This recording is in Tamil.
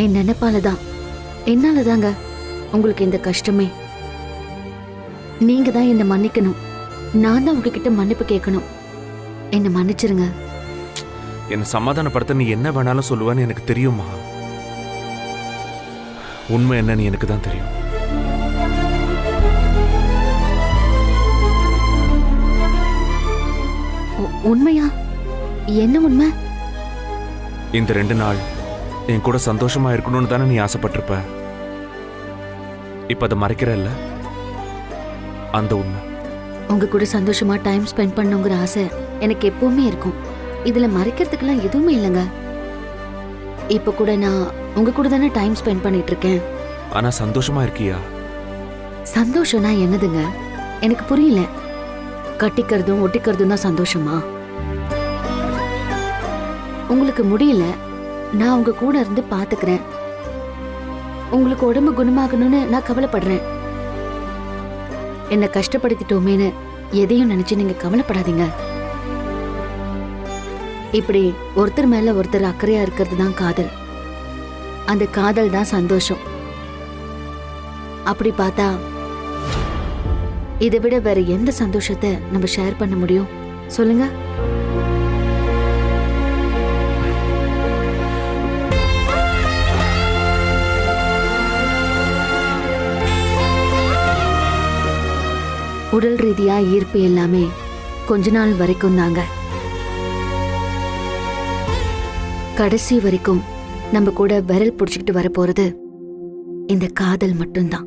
என் நினைப்பாலதான், என்னாலதாங்க உங்களுக்கு இந்த கஷ்டமே. நீங்க தான் என்ன மன்னிக்கணும். நான் தான் உங்ககிட்ட மன்னிப்பு கேட்கணும். என்ன மன்னிச்சிருங்க. என்னை சமாதானப்படுத்த நீ என்ன வேணாலும் சொல்லுவேன்னு எனக்கு தெரியுமா? உண்மை என்னன்னு எனக்கு தான் தெரியும். உண்மையா? என்ன உண்மை? இந்த 2 நாள் என் கூட சந்தோஷமா இருக்கணும்னு தானே நீ ஆசைப்பட்டிருப்ப. இப்ப அதை மறைக்கிறல்ல, அந்த உண்மை. உங்க கூட சந்தோஷமா டைம் ஸ்பெண்ட் பண்ணுங்கிற ஆசை எனக்கு எப்பவுமே இருக்கும். இதுல மறைக்கிறதுக்கெல்லாம் எதுவுமே இல்லைங்க. இப்ப கூட நான் உங்க கூட தானே டைம் ஸ்பெண்ட் பண்ணிட்டு இருக்கேன். ஆனா சந்தோஷமா இருக்கியா? சந்தோஷம்னா என்னதுங்க? எனக்கு புரியல. கட்டிக்கிறதும் ஒட்டிக்கிறதும் தான் சந்தோஷமா? உங்களுக்கு முடியல, நான் உங்க கூட இருந்து பாத்துக்கிறேன். உங்களுக்கு உடம்பு குணமாகணும்னு நான் கவலைப்படுறேன். என்ன கஷ்டப்படுத்திட்டோமேனு எதையும் நினைச்சு நீங்க கவலைப்படாதீங்க. இப்படி ஒருத்தர் மேல ஒருத்தர் அக்கறையா இருக்கிறது தான் காதல். அந்த காதல் தான் சந்தோஷம். அப்படி பார்த்தா இதை விட வேற எந்த சந்தோஷத்தை நம்ம ஷேர் பண்ண முடியும் சொல்லுங்க? உடல் ரீதியா ஈர்ப்பு எல்லாமே கொஞ்ச நாள் வரைக்கும் தாங்க. கடைசி வரைக்கும் நம்ம கூட விரல் பிடிச்சிக்கிட்டு வர போறது இந்த காதல் மட்டும்தான்.